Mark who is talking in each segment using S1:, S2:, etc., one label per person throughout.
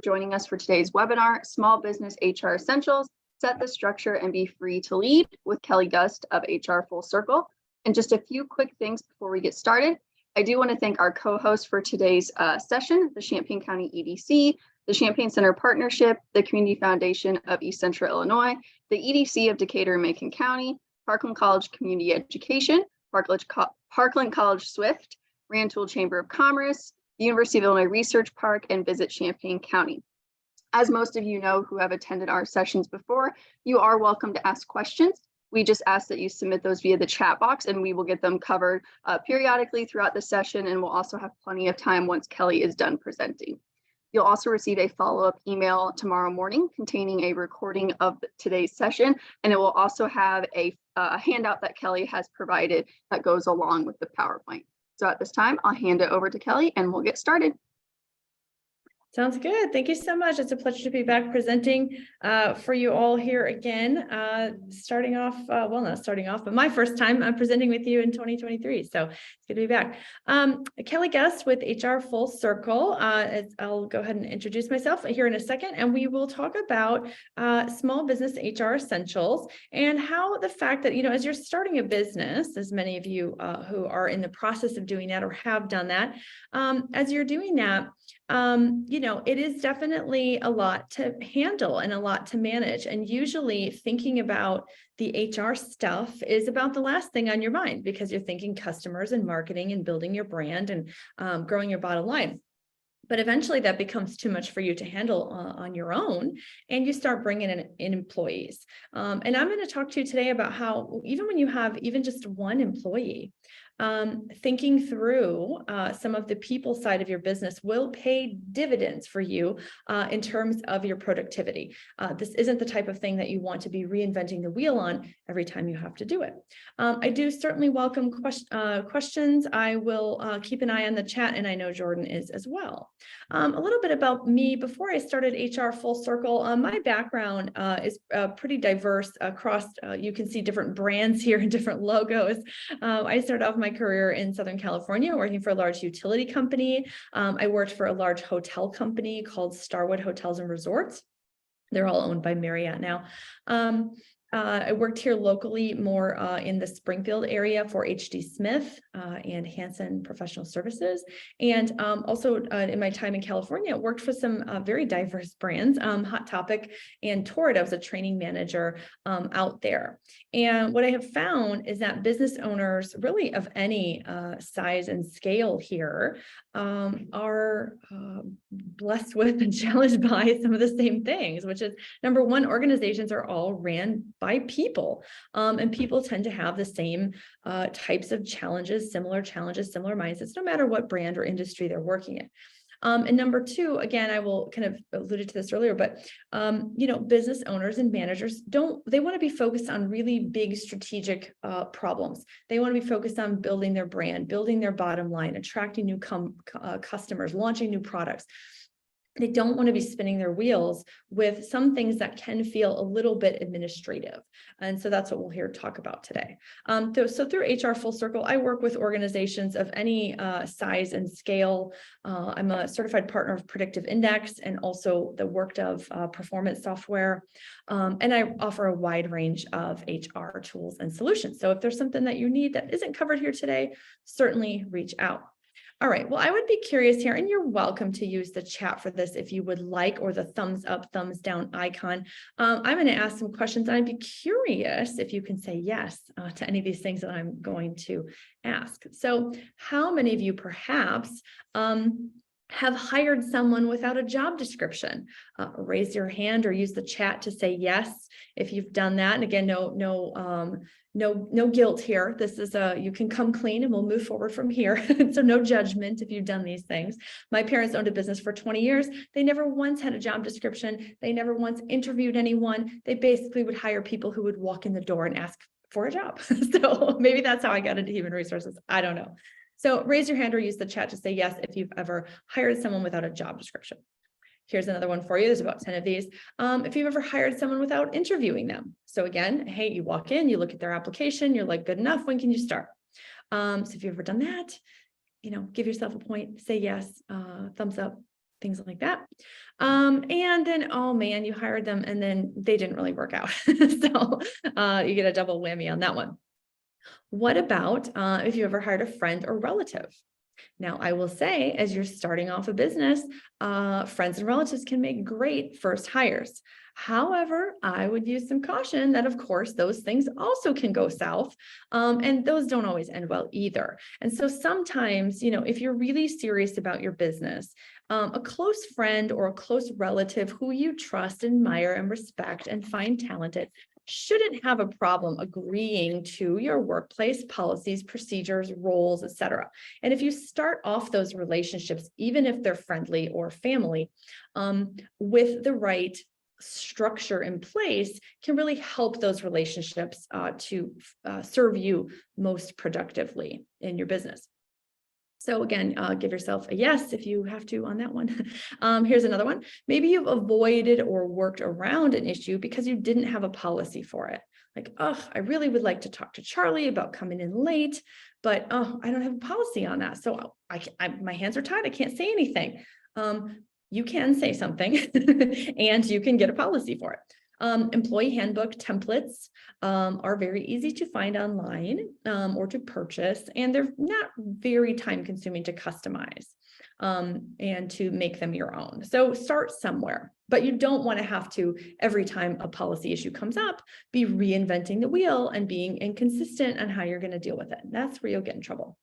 S1: joining us for today's webinar, Small Business HR Essentials, Set the Structure and Be Free to Lead with Kelly Gust of HR Full Circle. And just a few quick things before we get started. I do want to thank our co-hosts for today's session, the Champaign County EDC, the Champaign Center Partnership, the Community Foundation of East Central Illinois, the EDC of Decatur and Macon County, Parkland College Community Education, Parkland College Swift, Rantoul Chamber of Commerce, the University of Illinois Research Park, and Visit Champaign County. As most of you know who have attended our sessions before, you are welcome to ask questions. We just ask that you submit those via the chat box and we will get them covered periodically throughout the session, and we'll also have plenty of time once Kelly is done presenting. You'll also receive a follow-up email tomorrow morning containing a recording of today's session, and it will also have a handout that Kelly has provided that goes along with the PowerPoint. So at this time, I'll hand it over to Kelly and we'll get started.
S2: Sounds good. Thank you so much. It's a pleasure to be back presenting for you all here again. Starting off, well, not starting off, but my first time presenting with you in 2023. So it's good to be back. Kelly Gust with HR Full Circle. I'll go ahead and introduce myself here in a second, and we will talk about small business HR essentials and how the fact that, as you're starting a business, as many of you who are in the process of doing that or have done that, as you're doing that, it is definitely a lot to handle and a lot to manage. And usually thinking about the HR stuff is about the last thing on your mind because you're thinking customers and marketing and building your brand and growing your bottom line. But eventually that becomes too much for you to handle on your own, and you start bringing in employees. And I'm going to talk to you today about how even when you have even just one employee, thinking through some of the people side of your business will pay dividends for you in terms of your productivity. This isn't the type of thing that you want to be reinventing the wheel on every time you have to do it. I do certainly welcome questions. I will keep an eye on the chat, and I know Jordan is as well. A little bit about me. Before I started HR Full Circle, my background is pretty diverse across, you can see different brands here and different logos. I started off my career in Southern California working for a large utility company. I worked for a large hotel company called Starwood Hotels and Resorts. They're all owned by Marriott now. I worked here locally more in the Springfield area for HD Smith and Hansen Professional Services. And also in my time in California, I worked for some very diverse brands, Hot Topic and Torrid. I was a training manager out there. And what I have found is that business owners really of any size and scale here are blessed with and challenged by some of the same things, which is number one, organizations are all ran by people, and people tend to have the same types of challenges, similar mindsets, no matter what brand or industry they're working in. And number two, again, I will kind of alluded to this earlier, but, business owners and managers they want to be focused on really big strategic problems. They want to be focused on building their brand, building their bottom line, attracting new customers, launching new products. They don't want to be spinning their wheels with some things that can feel a little bit administrative. And so that's what we'll here talk about today. So through HR Full Circle, I work with organizations of any size and scale. I'm a certified partner of Predictive Index and also the worked of performance software. And I offer a wide range of HR tools and solutions. So if there's something that you need that isn't covered here today, certainly reach out. All right, well, I would be curious here, and you're welcome to use the chat for this if you would like, or the thumbs up, thumbs down icon. I'm going to ask some questions, and I'd be curious if you can say yes to any of these things that I'm going to ask. So how many of you perhaps have hired someone without a job description? Raise your hand or use the chat to say yes if you've done that. And again, no guilt here. This is you can come clean and we'll move forward from here. So no judgment if you've done these things. My parents owned a business for 20 years. They never once had a job description. They never once interviewed anyone. They basically would hire people who would walk in the door and ask for a job. So maybe that's how I got into human resources. I don't know. So raise your hand or use the chat to say yes if you've ever hired someone without a job description. Here's another one for you. There's about 10 of these. If you've ever hired someone without interviewing them. So again, hey, you walk in, you look at their application, you're like, good enough. When can you start? So if you've ever done that, give yourself a point, say yes, thumbs up, things like that. And then, oh man, you hired them and then they didn't really work out. So you get a double whammy on that one. What about if you ever hired a friend or relative? Now, I will say, as you're starting off a business, friends and relatives can make great first hires. However, I would use some caution that, of course, those things also can go south, and those don't always end well either. And so sometimes, if you're really serious about your business, a close friend or a close relative who you trust, admire, and respect and find talented shouldn't have a problem agreeing to your workplace policies, procedures, roles, etc. And if you start off those relationships, even if they're friendly or family, with the right structure in place, can really help those relationships to serve you most productively in your business. So again, give yourself a yes if you have to on that one. Here's another one. Maybe you've avoided or worked around an issue because you didn't have a policy for it. Like, oh, I really would like to talk to Charlie about coming in late, but oh, I don't have a policy on that. So my hands are tied. I can't say anything. You can say something and you can get a policy for it. Employee handbook templates are very easy to find online or to purchase, and they're not very time consuming to customize and to make them your own. So start somewhere, but you don't want to have to, every time a policy issue comes up, be reinventing the wheel and being inconsistent on how you're going to deal with it. That's where you'll get in trouble.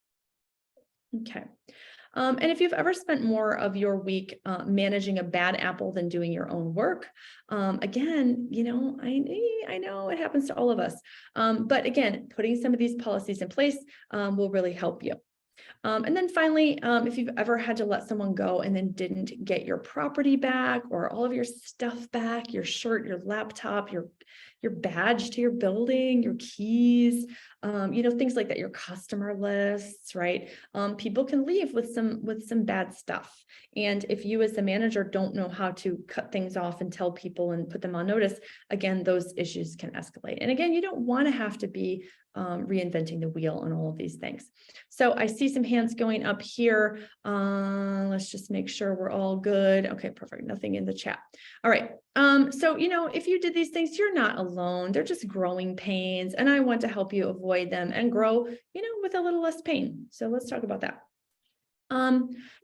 S2: Okay. And if you've ever spent more of your week managing a bad apple than doing your own work, again, I know it happens to all of us. But again, putting some of these policies in place will really help you. And then finally, if you've ever had to let someone go and then didn't get your property back or all of your stuff back, your shirt, your laptop, your badge to your building, your keys, things like that, your customer lists, right? People can leave with some bad stuff. And if you as the manager don't know how to cut things off and tell people and put them on notice, again, those issues can escalate. And again, you don't want to have to be reinventing the wheel on all of these things. So I see some hands going up here. Let's just make sure we're all good. Okay, perfect. Nothing in the chat. All right. So, if you did these things, you're not alone. They're just growing pains, and I want to help you avoid them and grow, with a little less pain. So let's talk about that.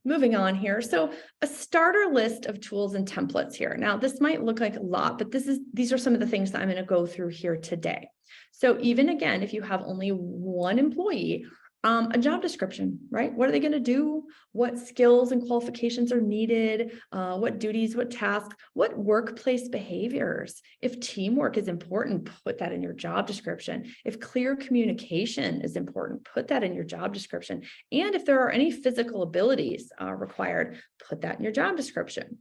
S2: Moving on here. So a starter list of tools and templates here. Now, this might look like a lot, but these are some of the things that I'm going to go through here today. So even again, if you have only one employee, a job description, right? What are they going to do? What skills and qualifications are needed? What duties, what tasks, what workplace behaviors? If teamwork is important, put that in your job description. If clear communication is important, put that in your job description. And if there are any physical abilities required, put that in your job description.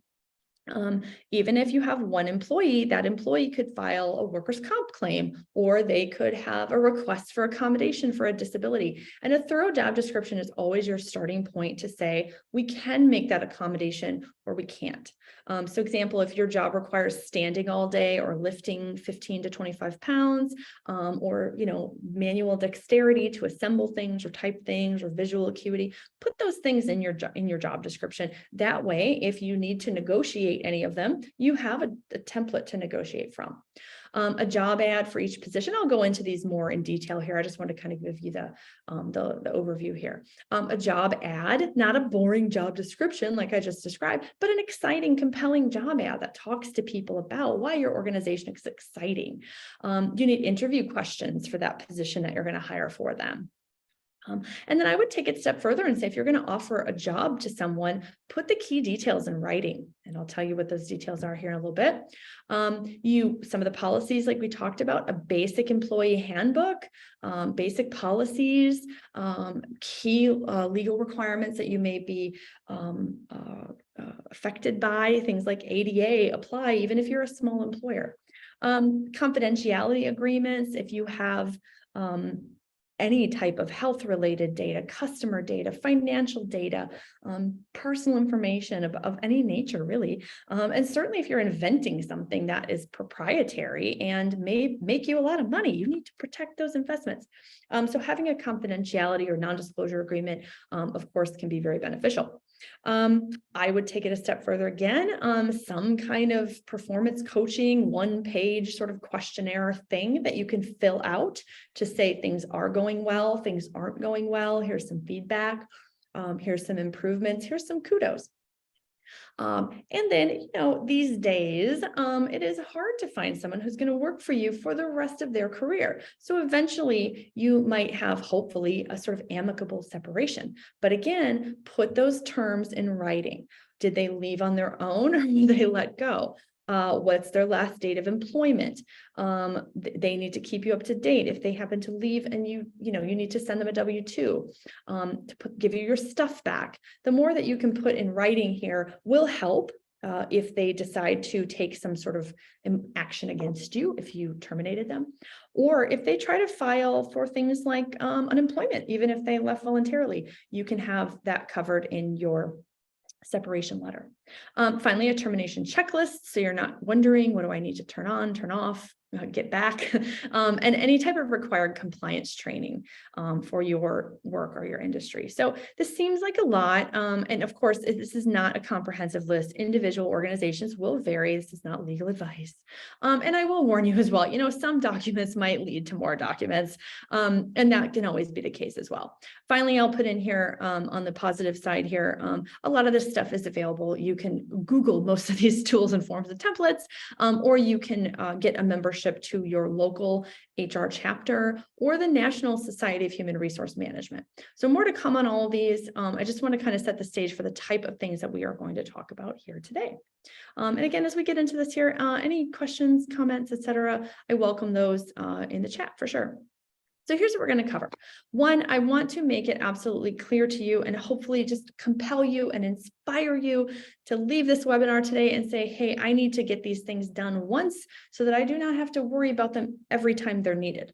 S2: Even if you have one employee, that employee could file a workers' comp claim, or they could have a request for accommodation for a disability. And a thorough job description is always your starting point to say, we can make that accommodation or we can't. So example, if your job requires standing all day or lifting 15 to 25 pounds, or, manual dexterity to assemble things or type things or visual acuity, put those things in your job description. That way, if you need to negotiate any of them, you have a template to negotiate from. A job ad for each position. I'll go into these more in detail here. I just want to kind of give you the overview here. A job ad, not a boring job description like I just described, but an exciting, compelling job ad that talks to people about why your organization is exciting. You need interview questions for that position that you're going to hire for them. And then I would take it a step further and say, if you're going to offer a job to someone, put the key details in writing. And I'll tell you what those details are here in a little bit. Some of the policies, like we talked about, a basic employee handbook, basic policies, key legal requirements that you may be affected by, things like ADA apply, even if you're a small employer. Confidentiality agreements, if you have any type of health-related data, customer data, financial data, personal information of any nature, really. And certainly if you're inventing something that is proprietary and may make you a lot of money, you need to protect those investments. So having a confidentiality or non-disclosure agreement, of course, can be very beneficial. I would take it a step further again, some kind of performance coaching, 1-page sort of questionnaire thing that you can fill out to say things are going well, things aren't going well, here's some feedback, here's some improvements, here's some kudos. And then, these days, it is hard to find someone who's going to work for you for the rest of their career. So eventually you might have, hopefully, a sort of amicable separation. But again, put those terms in writing. Did they leave on their own or did they let go? What's their last date of employment? They need to keep you up to date. If they happen to leave and you need to send them a W-2 to give you your stuff back. The more that you can put in writing here will help if they decide to take some sort of action against you, if you terminated them, or if they try to file for things like unemployment, even if they left voluntarily, you can have that covered in your separation letter. Finally, a termination checklist. So you're not wondering, what do I need to turn on, turn off, get back, and any type of required compliance training for your work or your industry. So this seems like a lot. And of course, this is not a comprehensive list. Individual organizations will vary. This is not legal advice. And I will warn you as well, some documents might lead to more documents, and that can always be the case as well. Finally, I'll put in here on the positive side here, a lot of this stuff is available. You can Google most of these tools and forms and templates, or you can get a membership to your local HR chapter or the National Society of Human Resource Management. So more to come on all of these. I just want to kind of set the stage for the type of things that we are going to talk about here today. And again, as we get into this here, any questions, comments, etc., I welcome those in the chat for sure. So here's what we're going to cover. One, I want to make it absolutely clear to you and hopefully just compel you and inspire you to leave this webinar today and say, hey, I need to get these things done once so that I do not have to worry about them every time they're needed.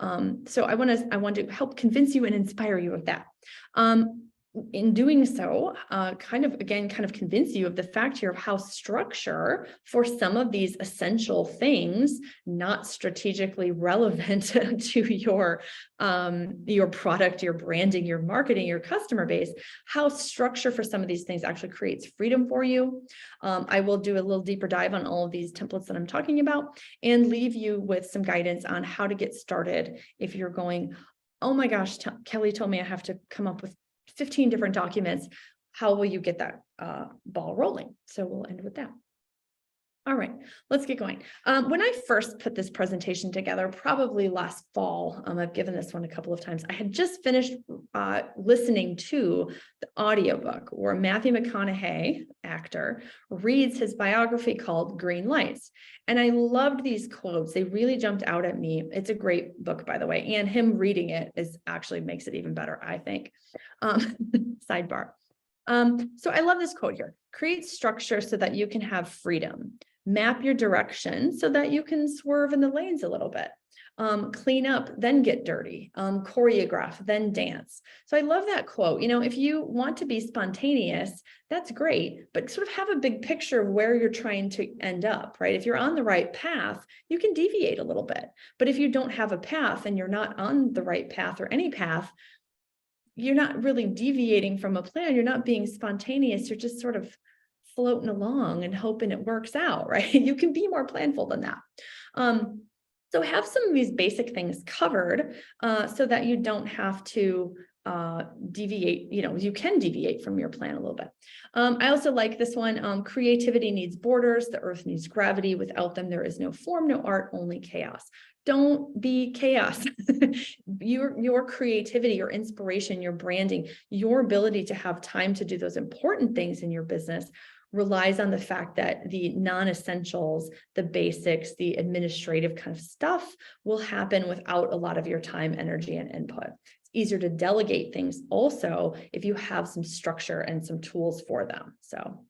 S2: So I want to help convince you and inspire you of that. In doing so, kind of convince you of the fact here of how structure for some of these essential things, not strategically relevant to your product, your branding, your marketing, your customer base, how structure for some of these things actually creates freedom for you. I will do a little deeper dive on all of these templates that I'm talking about and leave you with some guidance on how to get started if you're going, oh my gosh, Kelly told me I have to come up with 15 different documents. How will you get that ball rolling? So we'll end with that. All right, let's get going. When I first put this presentation together, probably last fall, I've given this one a couple of times. I had just finished listening to the audiobook where Matthew McConaughey, actor, reads his biography called Green Lights. And I loved these quotes. They really jumped out at me. It's a great book, by the way, and him reading it actually makes it even better, I think. Sidebar. So I love this quote here. Create structure so that you can have freedom. Map your direction so that you can swerve in the lanes a little bit. Clean up, then get dirty. Choreograph, then dance. So I love that quote. If you want to be spontaneous, that's great, but sort of have a big picture of where you're trying to end up, right? If you're on the right path, you can deviate a little bit. But if you don't have a path and you're not on the right path or any path, you're not really deviating from a plan. You're not being spontaneous. You're just sort of floating along and hoping it works out, right? You can be more planful than that. So have some of these basic things covered so that you don't have to deviate, you can deviate from your plan a little bit. I also like this one. Creativity needs borders. The earth needs gravity. Without them, there is no form, no art, only chaos. Don't be chaos. Your creativity, your inspiration, your branding, your ability to have time to do those important things in your business relies on the fact that the non-essentials, the basics, the administrative kind of stuff will happen without a lot of your time, energy, and input. It's easier to delegate things also if you have some structure and some tools for them. So,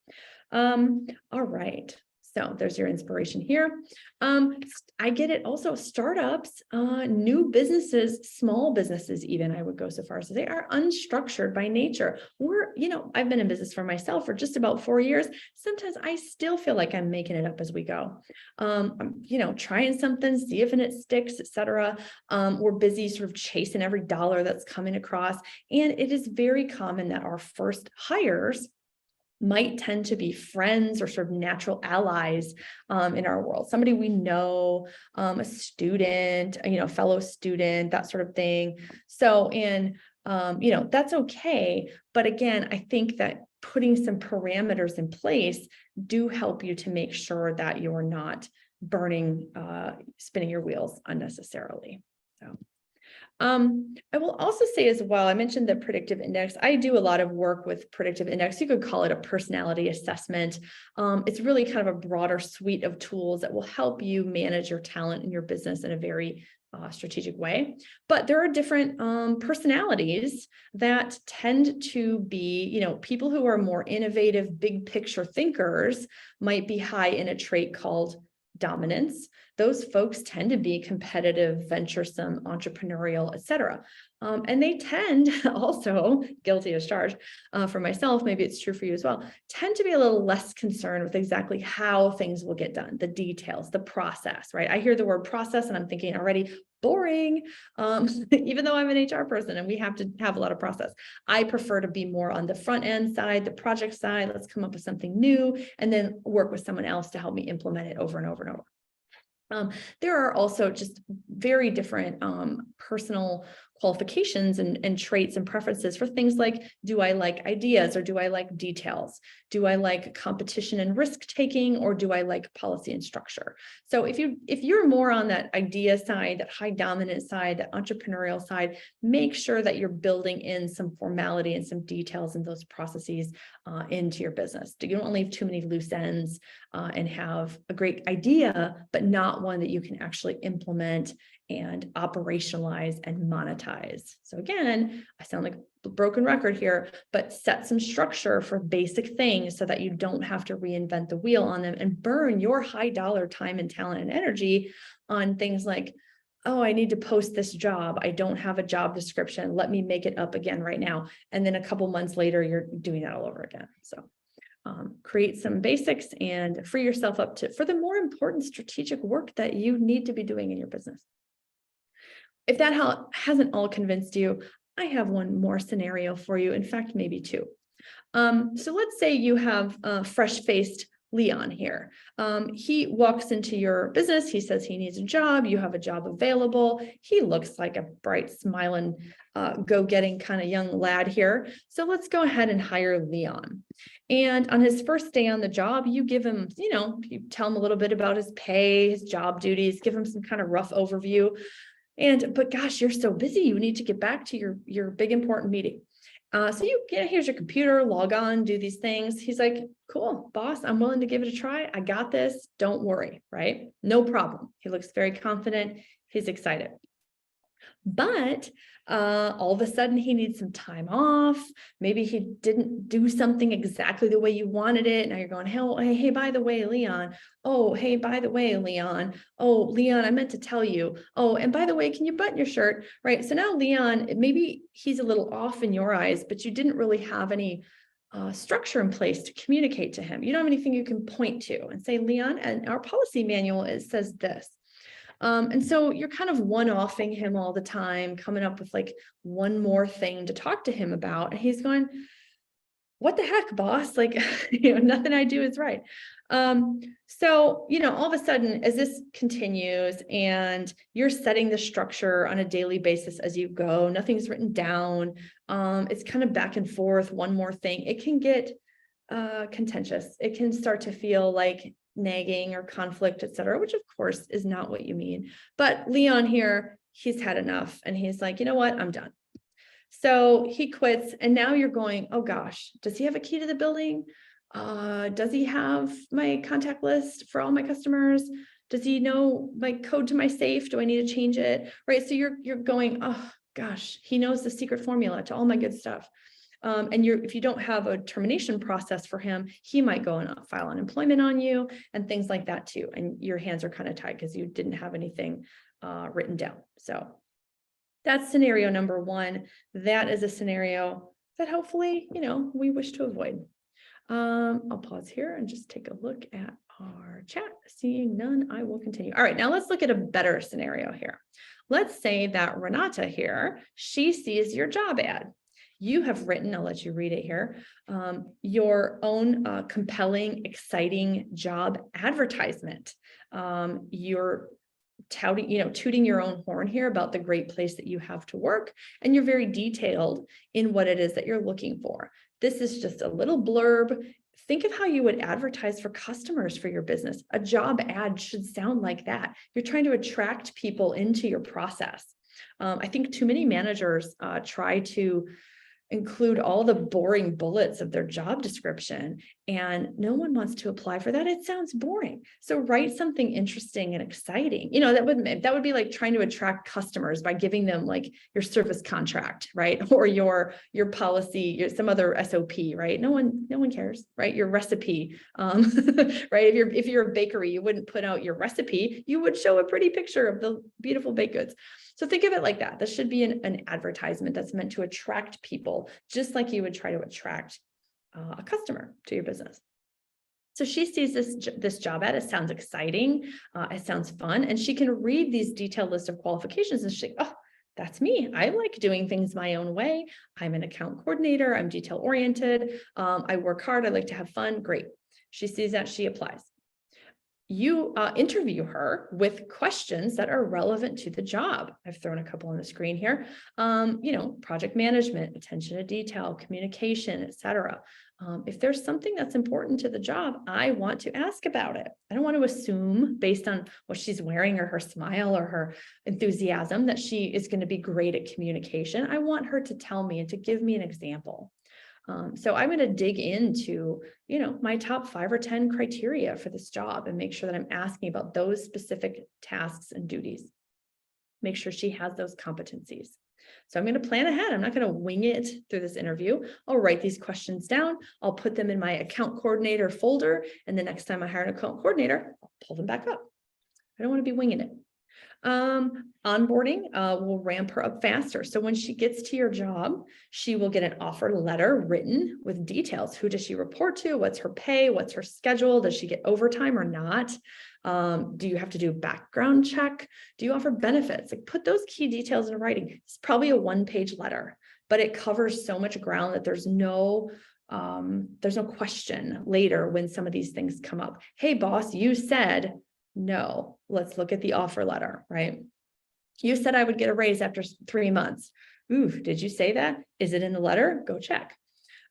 S2: all right. So there's your inspiration here. I get it also, startups, new businesses, small businesses, even I would go so far as to say, are unstructured by nature. I've been in business for myself for just about 4 years. Sometimes I still feel like I'm making it up as we go. I'm, trying something, see if it sticks, etc. We're busy sort of chasing every dollar that's coming across. And it is very common that our first hires might tend to be friends or sort of natural allies in our world. Somebody we know, a student, fellow student, that sort of thing. So, that's okay. But again, I think that putting some parameters in place do help you to make sure that you're not spinning your wheels unnecessarily. So. I will also say as well, I mentioned the predictive index. I do a lot of work with predictive index. You could call it a personality assessment. It's really kind of a broader suite of tools that will help you manage your talent in your business in a very strategic way. But there are different personalities that tend to be, people who are more innovative, big picture thinkers might be high in a trait called dominance. Those folks tend to be competitive, venturesome, entrepreneurial, etc. And they tend also, guilty as charged for myself, maybe it's true for you as well, tend to be a little less concerned with exactly how things will get done, the details, the process, right? I hear the word process and I'm thinking already boring, even though I'm an HR person and we have to have a lot of process. I prefer to be more on the front end side, the project side. Let's come up with something new and then work with someone else to help me implement it over and over and over. There are also just very different personal qualifications and traits and preferences for things like, do I like ideas or do I like details? Do I like competition and risk taking or do I like policy and structure? So if you're more on that idea side, that high dominant side, that entrepreneurial side, make sure that you're building in some formality and some details in those processes into your business. You don't leave too many loose ends and have a great idea, but not one that you can actually implement and operationalize and monetize. So again, I sound like a broken record here, but set some structure for basic things so that you don't have to reinvent the wheel on them and burn your high dollar time and talent and energy on things like, oh, I need to post this job. I don't have a job description. Let me make it up again right now. And then a couple months later, you're doing that all over again. So create some basics and free yourself up for the more important strategic work that you need to be doing in your business. If that hasn't all convinced you, I have one more scenario for you. In fact, maybe two. So let's say you have fresh-faced Leon here. He walks into your business. He says he needs a job. You have a job available. He looks like a bright, smiling, go-getting kind of young lad here. So let's go ahead and hire Leon. And on his first day on the job, you give him, you tell him a little bit about his pay, his job duties, give him some kind of rough overview. But gosh, you're so busy. You need to get back to your big important meeting. So here's your computer, log on, do these things. He's like, cool, boss, I'm willing to give it a try. I got this. Don't worry, right? No problem. He looks very confident. He's excited. But all of a sudden he needs some time off. Maybe he didn't do something exactly the way you wanted it. Now you're going, hey, by the way, Leon. Oh, hey, by the way, Leon. Oh, Leon, I meant to tell you. Oh, and by the way, can you button your shirt? Right. So now Leon, maybe he's a little off in your eyes, but you didn't really have any structure in place to communicate to him. You don't have anything you can point to and say, Leon, and our policy manual, it says this. And so you're kind of one-offing him all the time, coming up with like one more thing to talk to him about. And he's going, what the heck, boss? Like, nothing I do is right. So, all of a sudden, as this continues and you're setting the structure on a daily basis as you go, nothing's written down. It's kind of back and forth, one more thing. It can get contentious. It can start to feel like nagging or conflict, etc., which of course is not what you mean. But Leon here, he's had enough and he's like, you know what, I'm done. So he quits and now you're going, oh gosh, does he have a key to the building? Does he have my contact list for all my customers? Does he know my code to my safe? Do I need to change it? Right. So you're going, oh gosh, he knows the secret formula to all my good stuff. And if you don't have a termination process for him, he might go and file unemployment on you and things like that too. And your hands are kind of tied because you didn't have anything written down. So that's scenario number one. That is a scenario that hopefully, we wish to avoid. I'll pause here and just take a look at our chat. Seeing none, I will continue. All right, now let's look at a better scenario here. Let's say that Renata here, she sees your job ad. You have written, I'll let you read it here, your own compelling, exciting job advertisement. You're touting, tooting your own horn here about the great place that you have to work, and you're very detailed in what it is that you're looking for. This is just a little blurb. Think of how you would advertise for customers for your business. A job ad should sound like that. You're trying to attract people into your process. I think too many managers try to include all the boring bullets of their job description, and no one wants to apply for that. It sounds boring. So write something interesting and exciting. That would be like trying to attract customers by giving them like your service contract, right? Or your policy, some other SOP, right? No one cares, right? Your recipe, right? If you're a bakery, you wouldn't put out your recipe. You would show a pretty picture of the beautiful baked goods. So think of it like that. This should be an advertisement that's meant to attract people, just like you would try to attract a customer to your business. So she sees this job ad. It sounds exciting. It sounds fun. And she can read these detailed list of qualifications and she's like, oh, that's me. I like doing things my own way. I'm an account coordinator. I'm detail oriented. I work hard. I like to have fun. Great. She sees that, she applies. You interview her with questions that are relevant to the job. I've thrown a couple on the screen here. Project management, attention to detail, communication, etc. If there's something that's important to the job, I want to ask about it. I don't want to assume based on what she's wearing or her smile or her enthusiasm that she is going to be great at communication. I want her to tell me and to give me an example. So I'm going to dig into, my top 5 or 10 criteria for this job and make sure that I'm asking about those specific tasks and duties. Make sure she has those competencies. So I'm going to plan ahead. I'm not going to wing it through this interview. I'll write these questions down. I'll put them in my account coordinator folder. And the next time I hire an account coordinator, I'll pull them back up. I don't want to be winging it. Onboarding will ramp her up faster. So when she gets to your job, she will get an offer letter written with details. Who does she report to? What's her pay? What's her schedule? Does she get overtime or not? Do you have to do a background check? Do you offer benefits? Like, put those key details in writing. It's probably a 1-page letter, but it covers so much ground that there's no question later when some of these things come up. Hey, boss, you said. No, let's look at the offer letter, right? You said I would get a raise after 3 months. Ooh, did you say that? Is it in the letter? Go check.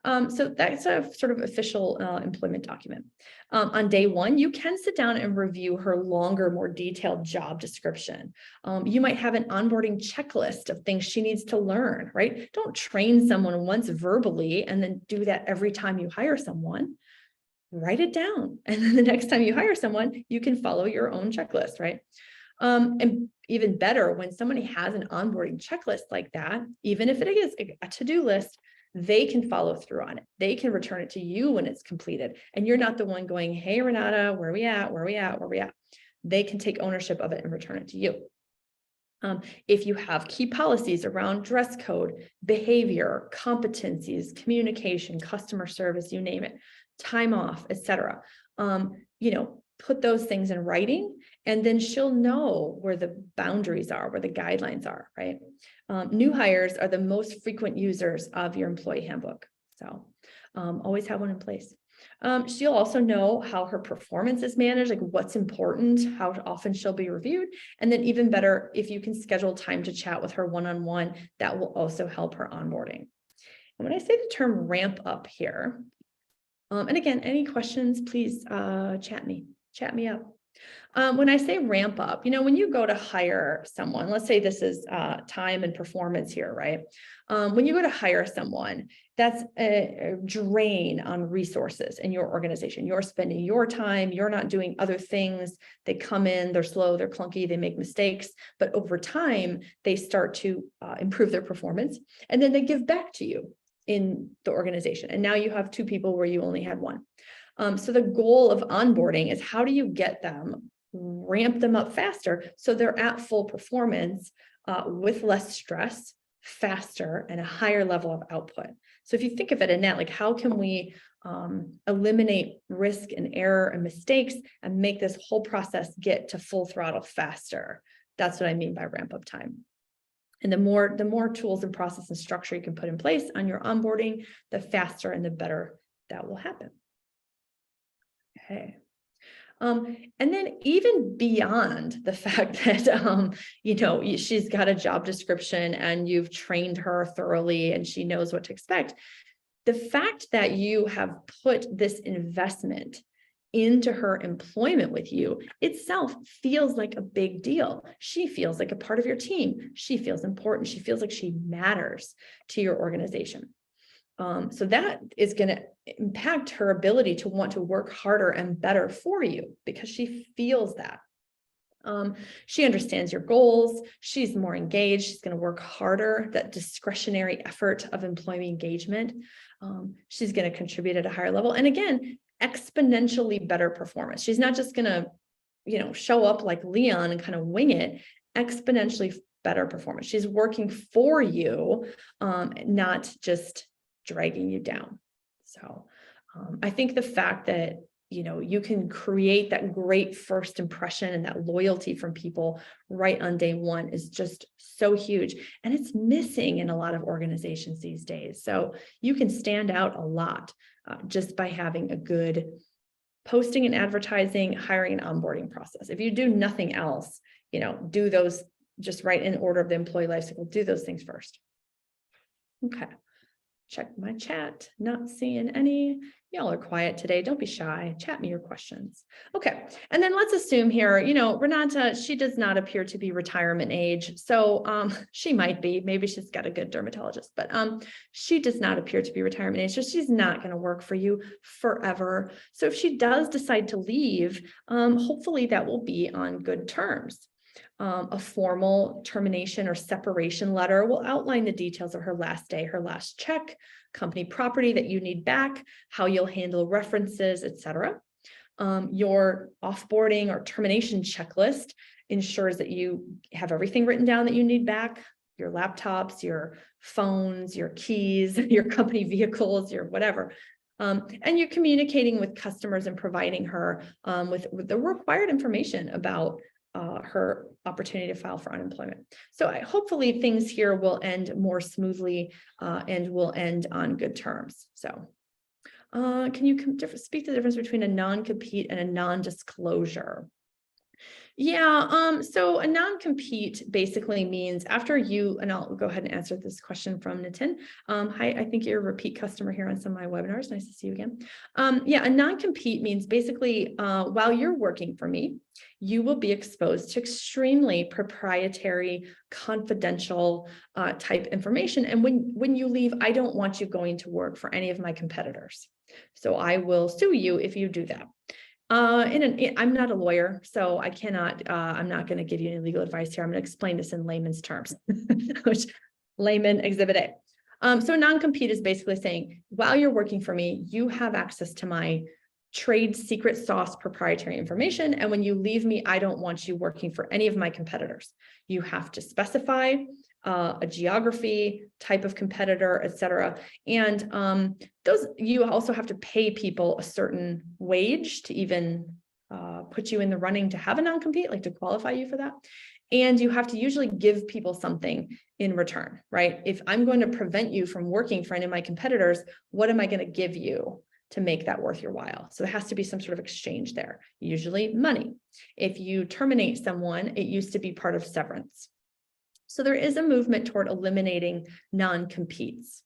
S2: So that's a sort of official employment document. On day 1, you can sit down and review her longer, more detailed job description. You might have an onboarding checklist of things she needs to learn, right? Don't train someone once verbally and then do that every time you hire someone. Write it down. And then the next time you hire someone, you can follow your own checklist, right? And even better, when somebody has an onboarding checklist like that, even if it is a to-do list, they can follow through on it. They can return it to you when it's completed. And you're not the one going, hey, Renata, where are we at? Where are we at? Where are we at? They can take ownership of it and return it to you. If you have key policies around dress code, behavior, competencies, communication, customer service, you name it, time off, etc. Put those things in writing, and then she'll know where the boundaries are, where the guidelines are, right? New hires are the most frequent users of your employee handbook. So always have one in place. She'll also know how her performance is managed, like what's important, how often she'll be reviewed. And then even better, if you can schedule time to chat with her one-on-one, that will also help her onboarding. And when I say the term ramp up here, and again, any questions, please chat me up. When I say ramp up, when you go to hire someone, let's say this is time and performance here, right? When you go to hire someone, that's a drain on resources in your organization. You're spending your time, you're not doing other things. They come in, they're slow, they're clunky, they make mistakes, but over time, they start to improve their performance, and then they give back to you in the organization. And now you have 2 people where you only had 1. So the goal of onboarding is how do you get them, ramp them up faster so they're at full performance with less stress, faster, and a higher level of output. So if you think of it in that, like how can we eliminate risk and error and mistakes and make this whole process get to full throttle faster? That's what I mean by ramp up time. And the more tools and process and structure you can put in place on your onboarding, the faster and the better that will happen. Okay. And then even beyond the fact that, she's got a job description and you've trained her thoroughly and she knows what to expect, the fact that you have put this investment into her employment with you itself feels like a big deal. She feels like a part of your team. She feels important. She feels like she matters to your organization. So that is going to impact her ability to want to work harder and better for you because she feels that. She understands your goals. She's more engaged. She's going to work harder. That discretionary effort of employee engagement. She's going to contribute at a higher level. And again, exponentially better performance. She's not just going to, show up like Leon and kind of wing it. Exponentially better performance. She's working for you, not just dragging you down. So I think the fact that you can create that great first impression and that loyalty from people right on day one is just so huge. And it's missing in a lot of organizations these days. So you can stand out a lot just by having a good posting and advertising, hiring and onboarding process. If you do nothing else, do those just right in order of the employee life cycle, do those things first. Okay. Check my chat, not seeing any. Y'all are quiet today. Don't be shy. Chat me your questions. Okay. And then let's assume here, Renata, she does not appear to be retirement age. So she might be, maybe she's got a good dermatologist, but she does not appear to be retirement age. So she's not going to work for you forever. So if she does decide to leave, hopefully that will be on good terms. A formal termination or separation letter will outline the details of her last day, her last check, company property that you need back, how you'll handle references, etc. Your offboarding or termination checklist ensures that you have everything written down that you need back, your laptops, your phones, your keys, your company vehicles, your whatever. And you're communicating with customers and providing her with the required information about her opportunity to file for unemployment. So hopefully things here will end more smoothly and will end on good terms. So can you speak to the difference between a non-compete and a non-disclosure? Yeah, so a non-compete basically means after you, and I'll go ahead and answer this question from Nitin. Hi, I think you're a repeat customer here on some of my webinars. Nice to see you again. Yeah, a non-compete means basically while you're working for me, you will be exposed to extremely proprietary, confidential type information. And when you leave, I don't want you going to work for any of my competitors. So I will sue you if you do that. I'm not a lawyer, so I cannot, I'm not going to give you any legal advice here. I'm going to explain this in layman's terms, which layman exhibit A. So non-compete is basically saying, while you're working for me, you have access to my trade secret sauce proprietary information. And when you leave me, I don't want you working for any of my competitors. You have to specify a geography, type of competitor, et cetera. And those, you also have to pay people a certain wage to even put you in the running to have a non-compete, like to qualify you for that. And you have to usually give people something in return, right? If I'm going to prevent you from working for any of my competitors, what am I going to give you to make that worth your while? So there has to be some sort of exchange there, usually money. If you terminate someone, it used to be part of severance. So there is a movement toward eliminating non-competes.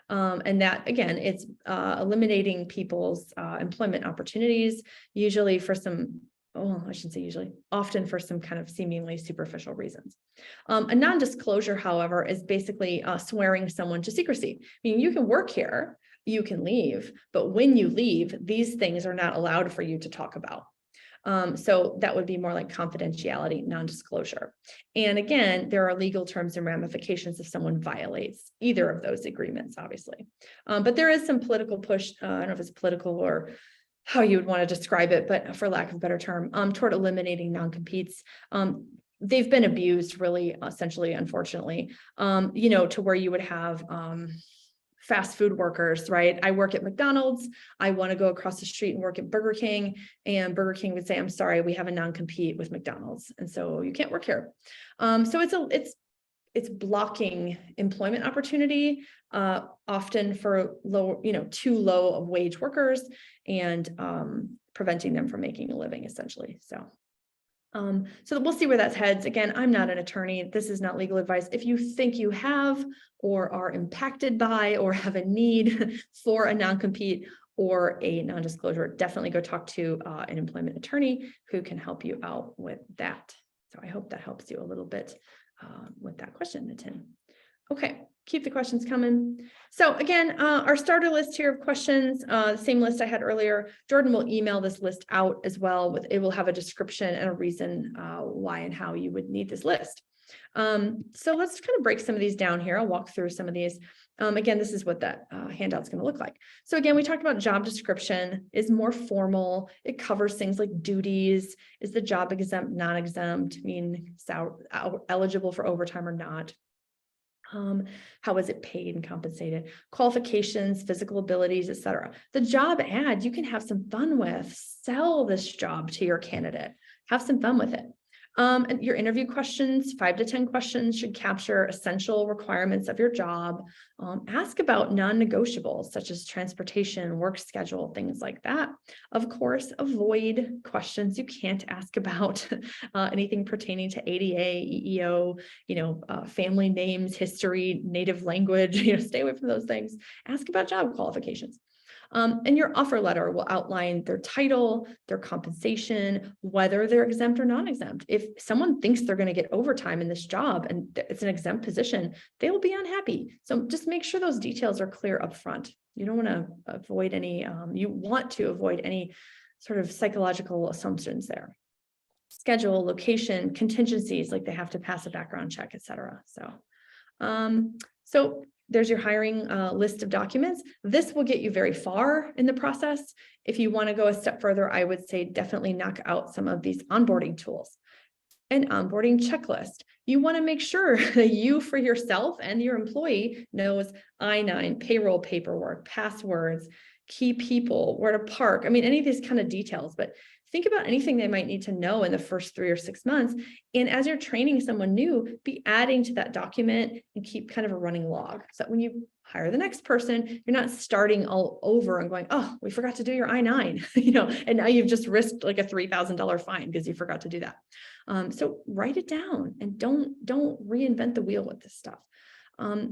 S2: And that, again, it's eliminating people's employment opportunities, usually for some, I shouldn't say usually, often for some kind of seemingly superficial reasons. A non-disclosure, however, is basically swearing someone to secrecy. I mean, you can work here, you can leave, but when you leave, these things are not allowed for you to talk about. So that would be more like confidentiality, non-disclosure. And again, there are legal terms and ramifications if someone violates either of those agreements, obviously. But there is some political push, I don't know if it's political or how you would want to describe it, but for lack of a better term, toward eliminating non-competes. They've been abused really, essentially, unfortunately, to where you would have fast food workers, right? I work at McDonald's. I want to go across the street and work at Burger King, and Burger King would say, "I'm sorry, we have a non-compete with McDonald's, and so you can't work here." So it's blocking employment opportunity, often for low, too low of wage workers, and preventing them from making a living, essentially. So we'll see where that heads. Again, I'm not an attorney. This is not legal advice. If you think you have or are impacted by or have a need for a non-compete or a non-disclosure, definitely go talk to an employment attorney who can help you out with that. So I hope that helps you a little bit with that question, Nitin. Okay, keep the questions coming. So again, our starter list here of questions, the same list I had earlier. Jordan will email this list out as well. It will have a description and a reason why and how you would need this list. So let's kind of break some of these down here. I'll walk through some of these. Again, this is what that handout's going to look like. So again, we talked about job description is more formal. It covers things like duties. Is the job exempt, non-exempt, eligible for overtime or not? How is it paid and compensated? Qualifications, physical abilities, etc. The job ad you can have some fun with. Sell this job to your candidate. Have some fun with it. And your interview questions, 5 to 10 questions, should capture essential requirements of your job. Ask about non-negotiables such as transportation, work schedule, things like that. Of course, avoid questions you can't ask about anything pertaining to ADA, EEO, family names, history, native language. Stay away from those things. Ask about job qualifications. And your offer letter will outline their title, their compensation, whether they're exempt or non-exempt. If someone thinks they're going to get overtime in this job and it's an exempt position, they will be unhappy. So just make sure those details are clear up front. You don't want to avoid any, you want to avoid any sort of psychological assumptions there. Schedule, location, contingencies, like they have to pass a background check, etc. So there's your hiring list of documents. This will get you very far in the process. If you want to go a step further, I would say definitely knock out some of these onboarding tools. An onboarding checklist. You want to make sure that you for yourself and your employee knows I-9, payroll paperwork, passwords, key people, where to park. I mean, any of these kind of details, but think about anything they might need to know in the first 3 or 6 months. And as you're training someone new, be adding to that document and keep kind of a running log. So that when you hire the next person, you're not starting all over and going, "Oh, we forgot to do your I-9, and now you've just risked like a $3,000 fine because you forgot to do that. So write it down and don't reinvent the wheel with this stuff.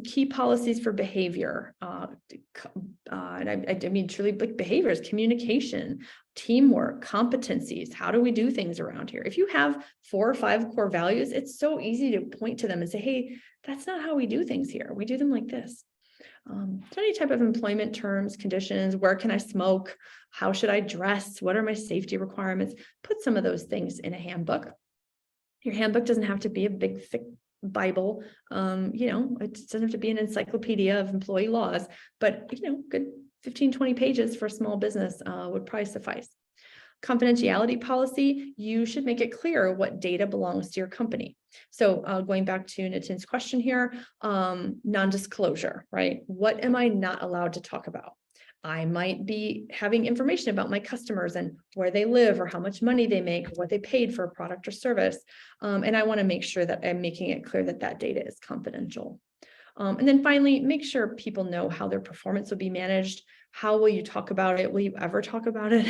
S2: Key policies for behavior, and I mean truly like behaviors, communication, teamwork, competencies. How do we do things around here? If you have 4 or 5 core values, it's so easy to point to them and say, "Hey, that's not how we do things here. We do them like this." So any type of employment terms, conditions, where can I smoke? How should I dress? What are my safety requirements? Put some of those things in a handbook. Your handbook doesn't have to be a big, thick Bible. It doesn't have to be an encyclopedia of employee laws, but good 15, 20 pages for a small business would probably suffice. Confidentiality policy, you should make it clear what data belongs to your company. So going back to Nitin's question here, non-disclosure, right? What am I not allowed to talk about? I might be having information about my customers and where they live or how much money they make or what they paid for a product or service. And I want to make sure that I'm making it clear that that data is confidential. And then finally, make sure people know how their performance will be managed. How will you talk about it? Will you ever talk about it?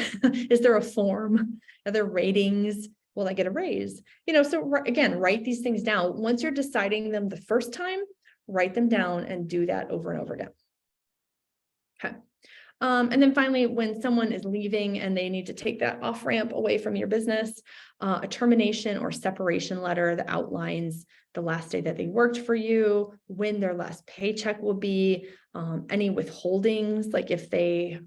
S2: Is there a form? Are there ratings? Will I get a raise? So again, write these things down. Once you're deciding them the first time, write them down and do that over and over again. Okay. And then finally, when someone is leaving and they need to take that off ramp away from your business, a termination or separation letter that outlines the last day that they worked for you, when their last paycheck will be, any withholdings, like if they,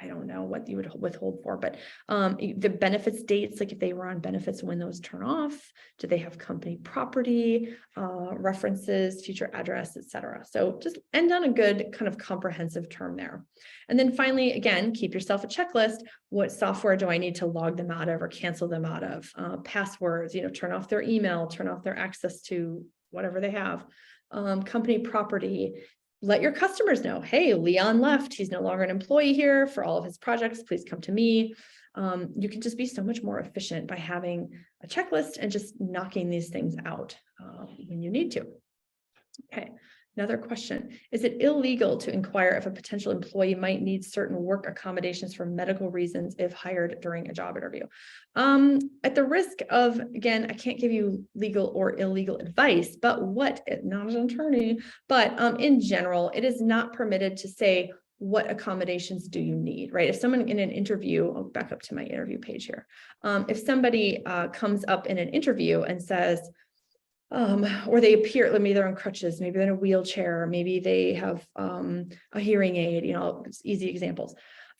S2: I don't know what you would withhold for, but the benefits dates, like if they were on benefits, when those turn off, do they have company property, references, future address, etc. So just end on a good kind of comprehensive term there. And then finally, again, keep yourself a checklist. What software do I need to log them out of or cancel them out of? Passwords, turn off their email, turn off their access to whatever they have. Company property. Let your customers know, hey, Leon left. He's no longer an employee here for all of his projects. Please come to me. You can just be so much more efficient by having a checklist and just knocking these things out when you need to. Okay. Another question, is it illegal to inquire if a potential employee might need certain work accommodations for medical reasons if hired during a job interview? At the risk of, again, I can't give you legal or illegal advice, but not an attorney, but in general, it is not permitted to say, what accommodations do you need, right? If someone in an interview, I'll back up to my interview page here. If somebody comes up in an interview and says, or they appear, maybe they're on crutches, maybe they're in a wheelchair, maybe they have a hearing aid, easy examples.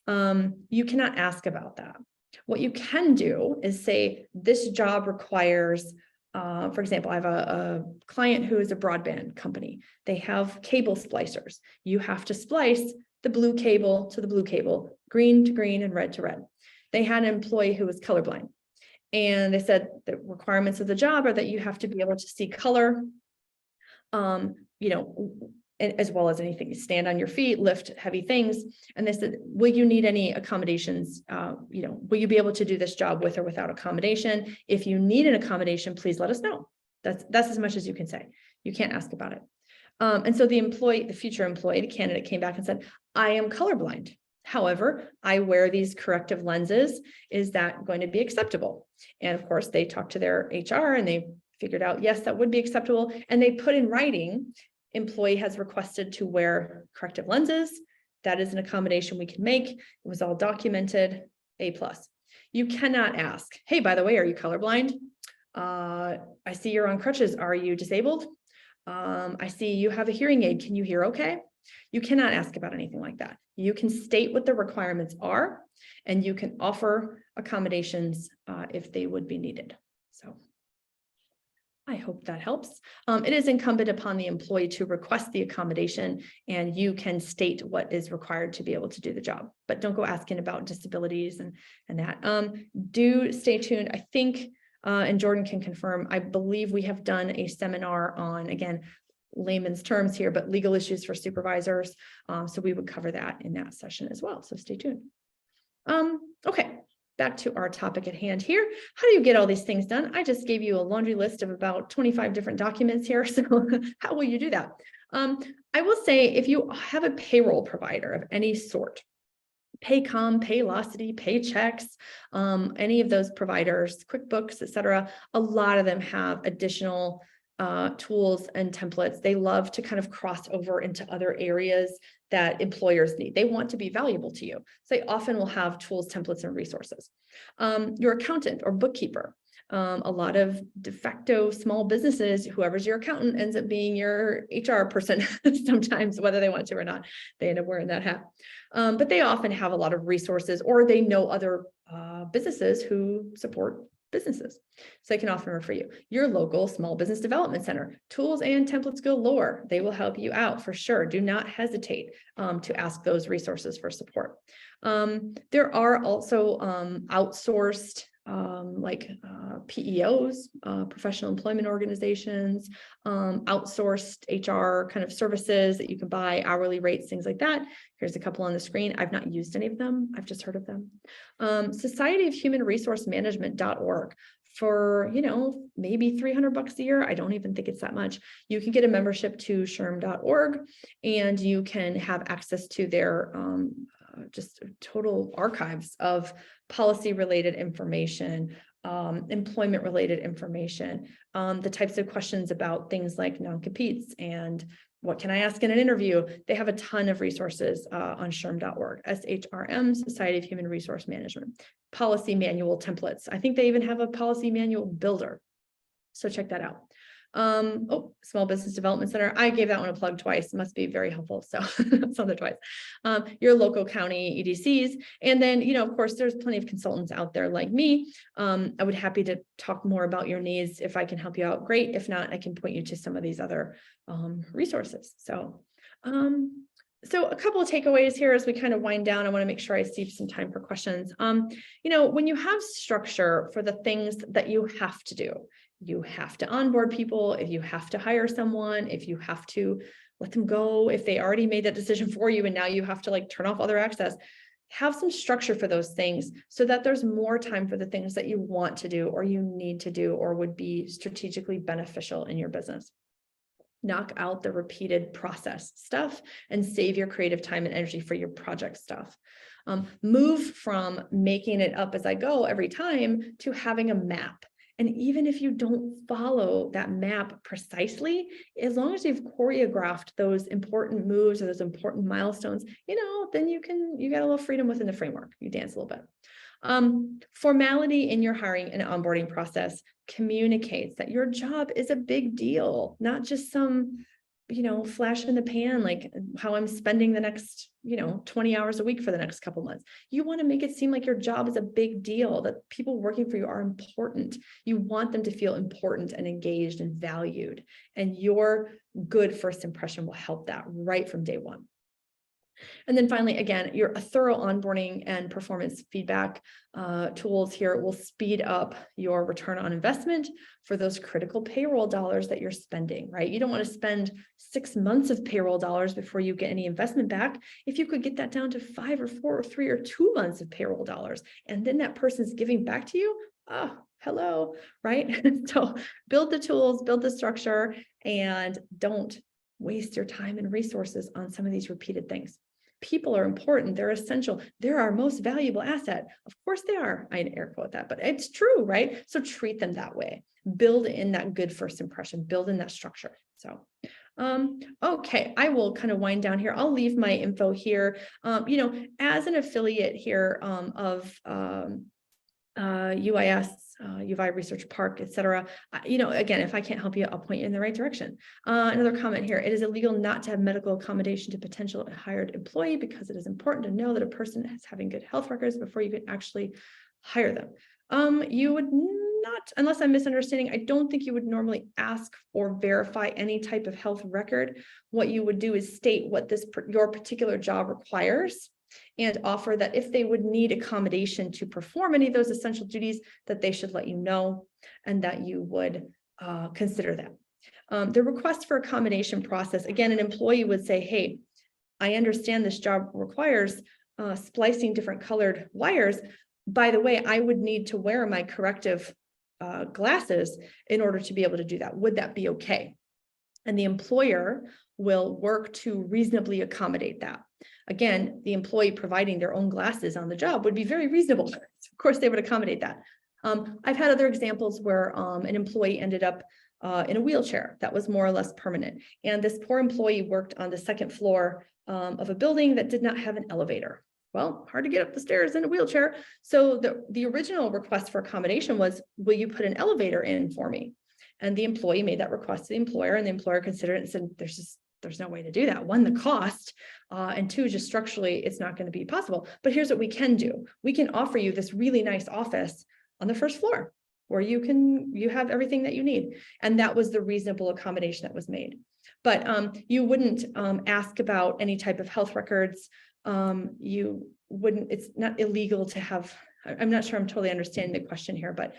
S2: You cannot ask about that. What you can do is say, this job requires, for example, I have a client who is a broadband company. They have cable splicers. You have to splice the blue cable to the blue cable, green to green and red to red. They had an employee who was colorblind. And they said the requirements of the job are that you have to be able to see color, as well as anything. You stand on your feet, lift heavy things. And they said, will you need any accommodations? Will you be able to do this job with or without accommodation? If you need an accommodation, please let us know. That's as much as you can say. You can't ask about it. And so the future employee, the candidate came back and said, I am colorblind. However, I wear these corrective lenses. Is that going to be acceptable? And of course, they talked to their HR and they figured out, yes, that would be acceptable. And they put in writing, employee has requested to wear corrective lenses. That is an accommodation we can make. It was all documented, A+. You cannot ask, hey, by the way, are you colorblind? I see you're on crutches. Are you disabled? I see you have a hearing aid. Can you hear okay? You cannot ask about anything like that. You can state what the requirements are, and you can offer accommodations if they would be needed. So I hope that helps. It is incumbent upon the employee to request the accommodation, and you can state what is required to be able to do the job, but don't go asking about disabilities and that. Do stay tuned. I think, and Jordan can confirm, I believe we have done a seminar on, again, layman's terms here, but legal issues for supervisors. So we would cover that in that session as well. So stay tuned. Okay, back to our topic at hand here. How do you get all these things done? I just gave you a laundry list of about 25 different documents here. So how will you do that? I will say, if you have a payroll provider of any sort, Paycom, Paylocity, Paychecks, any of those providers, QuickBooks, etc., a lot of them have additional tools and templates. They love to kind of cross over into other areas that employers need. They want to be valuable to you. So they often will have tools, templates, and resources. Your accountant or bookkeeper. A lot of de facto small businesses, whoever's your accountant ends up being your HR person sometimes, whether they want to or not. They end up wearing that hat. But they often have a lot of resources, or they know other businesses who support businesses. So they can often refer you. Your local small business development center, tools and templates galore. They will help you out for sure. Do not hesitate to ask those resources for support. There are also outsourced PEOs, professional employment organizations, outsourced HR kind of services that you can buy, hourly rates, things like that. Here's a couple on the screen. I've not used any of them. I've just heard of them. Society of Human Resource Management.org. For, maybe $300 a year. I don't even think it's that much. You can get a membership to SHRM.org, and you can have access to their just total archives of policy related information, employment related information, the types of questions about things like non-competes and what can I ask in an interview. They have a ton of resources on SHRM.org, SHRM, Society of Human Resource Management, policy manual templates. I think they even have a policy manual builder. So check that out. Oh, Small Business Development Center. I gave that one a plug twice. It must be very helpful. So it's on there twice. Your local county EDCs. And then, of course, there's plenty of consultants out there like me. I would be happy to talk more about your needs. If I can help you out, great. If not, I can point you to some of these other resources. So a couple of takeaways here as we kind of wind down. I want to make sure I save some time for questions. When you have structure for the things that you have to do, you have to onboard people, if you have to hire someone, if you have to let them go, if they already made that decision for you and now you have to like turn off other access, have some structure for those things so that there's more time for the things that you want to do or you need to do or would be strategically beneficial in your business. Knock out the repeated process stuff and save your creative time and energy for your project stuff. Move from making it up as I go every time to having a map. And even if you don't follow that map precisely, as long as you've choreographed those important moves or those important milestones, then you got a little freedom within the framework. You dance a little bit. Formality in your hiring and onboarding process communicates that your job is a big deal, not just some, flash in the pan, like how I'm spending the next, 20 hours a week for the next couple months. You want to make it seem like your job is a big deal, that people working for you are important. You want them to feel important and engaged and valued. And your good first impression will help that right from day one. And then finally, again, your thorough onboarding and performance feedback tools here will speed up your return on investment for those critical payroll dollars that you're spending, right? You don't want to spend 6 months of payroll dollars before you get any investment back. If you could get that down to 5 or 4 or 3 or 2 months of payroll dollars, and then that person's giving back to you, hello, right? So build the tools, build the structure, and don't waste your time and resources on some of these repeated things. People are important. They're essential. They're our most valuable asset. Of course they are. I air quote that, but it's true, right? So treat them that way. Build in that good first impression, build in that structure. So, okay, I will kind of wind down here. I'll leave my info here. As an affiliate here of UIS, UVI Research Park, etc. Again, if I can't help you, I'll point you in the right direction. Another comment here: it is illegal not to have medical accommodation to potential hired employee because it is important to know that a person is having good health records before you can actually hire them. You would not, unless I'm misunderstanding, I don't think you would normally ask or verify any type of health record. What you would do is state what your particular job requires, and offer that if they would need accommodation to perform any of those essential duties, that they should let you know and that you would consider that. The request for accommodation process, again, an employee would say, hey, I understand this job requires splicing different colored wires. By the way, I would need to wear my corrective glasses in order to be able to do that. Would that be okay? And the employer will work to reasonably accommodate that. Again, the employee providing their own glasses on the job would be very reasonable. So of course, they would accommodate that. I've had other examples where an employee ended up in a wheelchair that was more or less permanent. And this poor employee worked on the second floor of a building that did not have an elevator. Well, hard to get up the stairs in a wheelchair. So the original request for accommodation was, will you put an elevator in for me? And the employee made that request to the employer, and the employer considered it and said, there's no way to do that. One, the cost, and two, just structurally, it's not going to be possible. But here's what we can do. We can offer you this really nice office on the first floor where you have everything that you need. And that was the reasonable accommodation that was made. But you wouldn't ask about any type of health records. It's not illegal to have, I'm not sure I'm totally understanding the question here, but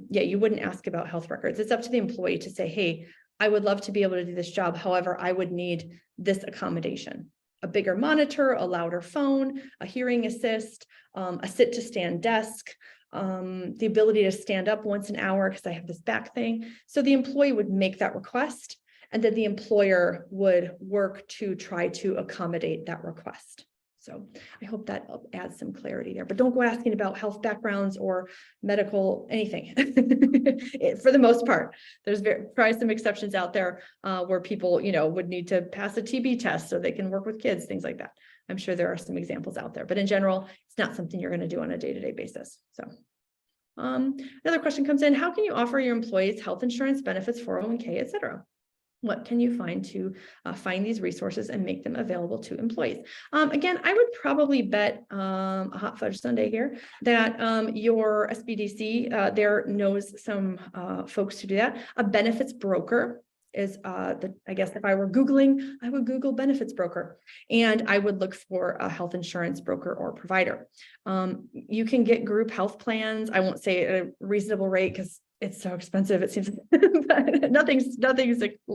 S2: yeah, you wouldn't ask about health records. It's up to the employee to say, hey, I would love to be able to do this job. However, I would need this accommodation: a bigger monitor, a louder phone, a hearing assist, a sit to stand desk, the ability to stand up once an hour because I have this back thing. So the employee would make that request, and then the employer would work to try to accommodate that request. So I hope that adds some clarity there, but don't go asking about health backgrounds or medical anything. For the most part, there's probably some exceptions out there where people, would need to pass a TB test so they can work with kids, things like that. I'm sure there are some examples out there, but in general, it's not something you're going to do on a day-to-day basis. So, Another question comes in, how can you offer your employees health insurance, benefits, 401k, et cetera? What can you find to find these resources and make them available to employees? Again, I would probably bet a hot fudge sundae here that your SBDC there knows some folks to do that. A benefits broker is I guess if I were Googling, I would Google benefits broker and I would look for a health insurance broker or provider. You can get group health plans. I won't say at a reasonable rate because it's so expensive, it seems, but nothing's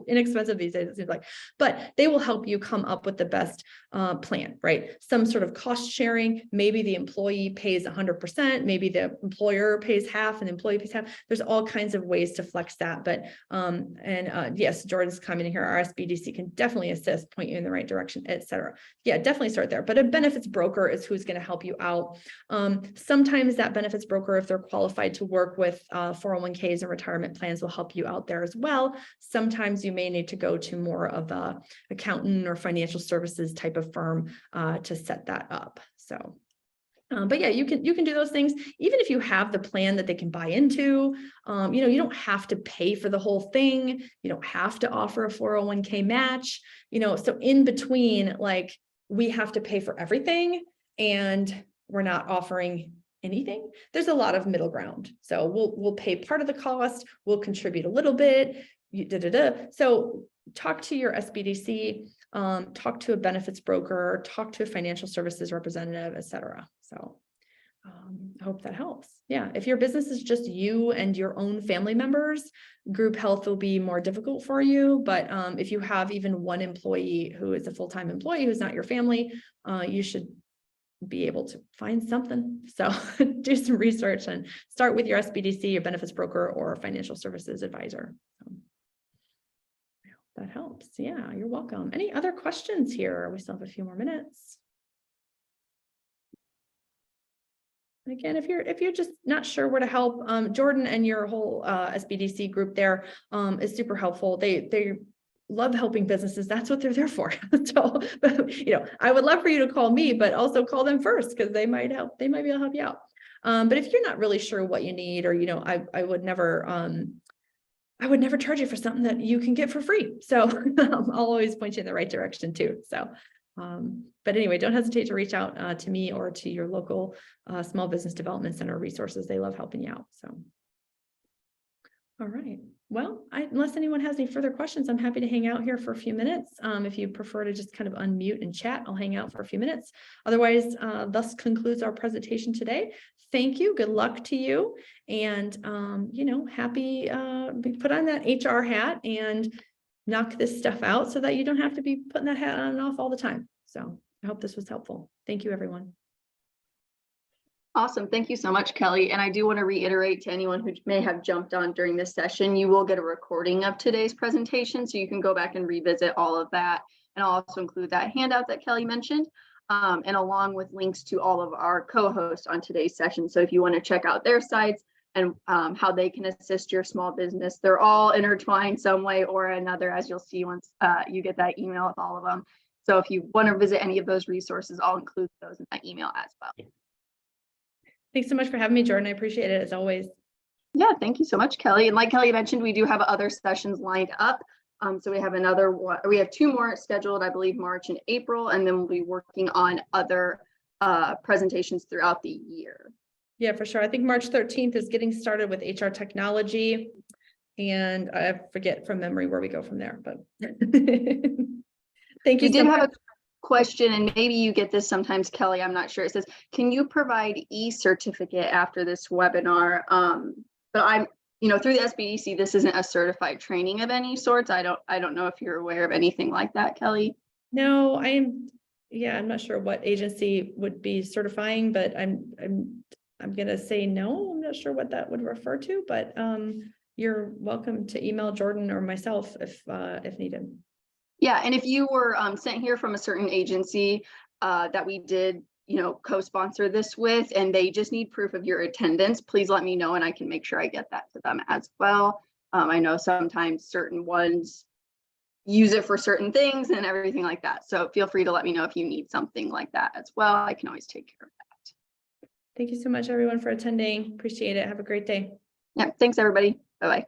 S2: inexpensive these days, it seems like, but they will help you come up with the best plan, right? Some sort of cost sharing, maybe the employee pays 100%, maybe the employer pays half and the employee pays half. There's all kinds of ways to flex that, but, yes, Jordan's commenting here, our SBDC can definitely assist, point you in the right direction, et cetera. Yeah, definitely start there, but a benefits broker is who's going to help you out. Sometimes that benefits broker, if they're qualified to work with 401ks and retirement plans, will help you out there as well. Sometimes you may need to go to more of a accountant or financial services type of firm to set that up. So, but yeah, you can do those things even if you have the plan that they can buy into. You don't have to pay for the whole thing. You don't have to offer a 401k match. So in between, like, we have to pay for everything and we're not offering anything. There's a lot of middle ground. So we'll pay part of the cost, we'll contribute a little bit. So talk to your SBDC, talk to a benefits broker, talk to a financial services representative, et cetera. So I hope that helps. Yeah, if your business is just you and your own family members, group health will be more difficult for you. But if you have even one employee who is a full-time employee who's not your family, you should be able to find something. So do some research and start with your SBDC, your benefits broker, or financial services advisor. So, I hope that helps. Yeah, you're welcome. Any other questions here? We still have a few more minutes. Again, if you're just not sure where to help, Jordan and your whole SBDC group there is super helpful. They love helping businesses. That's what they're there for. So, I would love for you to call me, but also call them first because they might help. They might be able to help you out. But if you're not really sure what you need, or I would never charge you for something that you can get for free. So I'll always point you in the right direction too. So, but anyway, don't hesitate to reach out to me or to your local small business development center resources. They love helping you out. So, all right. Well, unless anyone has any further questions, I'm happy to hang out here for a few minutes. If you prefer to just kind of unmute and chat, I'll hang out for a few minutes. Otherwise, thus concludes our presentation today. Thank you. Good luck to you. And, happy put on that HR hat and knock this stuff out so that you don't have to be putting that hat on and off all the time. So I hope this was helpful. Thank you, everyone.
S1: Awesome. Thank you so much, Kelly. And I do want to reiterate to anyone who may have jumped on during this session, you will get a recording of today's presentation, so you can go back and revisit all of that. And I'll also include that handout that Kelly mentioned, and along with links to all of our co-hosts on today's session. So if you want to check out their sites and how they can assist your small business, they're all intertwined some way or another, as you'll see once you get that email with all of them. So if you want to visit any of those resources, I'll include those in that email as well.
S2: Thanks so much for having me, Jordan. I appreciate it as always.
S1: Yeah, thank you so much, Kelly. And like Kelly mentioned, we do have other sessions lined up. So we have another one, we have 2 more scheduled, I believe, March and April, and then we'll be working on other presentations throughout the year.
S2: Yeah, for sure. I think March 13th is getting started with HR technology, and I forget from memory where we go from there, but thank you.
S1: We did have a question, and maybe you get this sometimes, Kelly, I'm not sure. It says, can you provide e-certificate after this webinar? But I'm, through the SBDC, this isn't a certified training of any sorts. I don't know if you're aware of anything like that, Kelly.
S2: No, I'm not sure what agency would be certifying, but I'm gonna say no. I'm not sure what that would refer to, but you're welcome to email Jordan or myself if needed.
S1: Yeah, and if you were sent here from a certain agency that we did, co-sponsor this with, and they just need proof of your attendance, please let me know and I can make sure I get that to them as well. I know sometimes certain ones use it for certain things and everything like that. So feel free to let me know if you need something like that as well. I can always take care of that.
S2: Thank you so much, everyone, for attending. Appreciate it. Have a great day.
S1: Yeah, thanks, everybody. Bye-bye.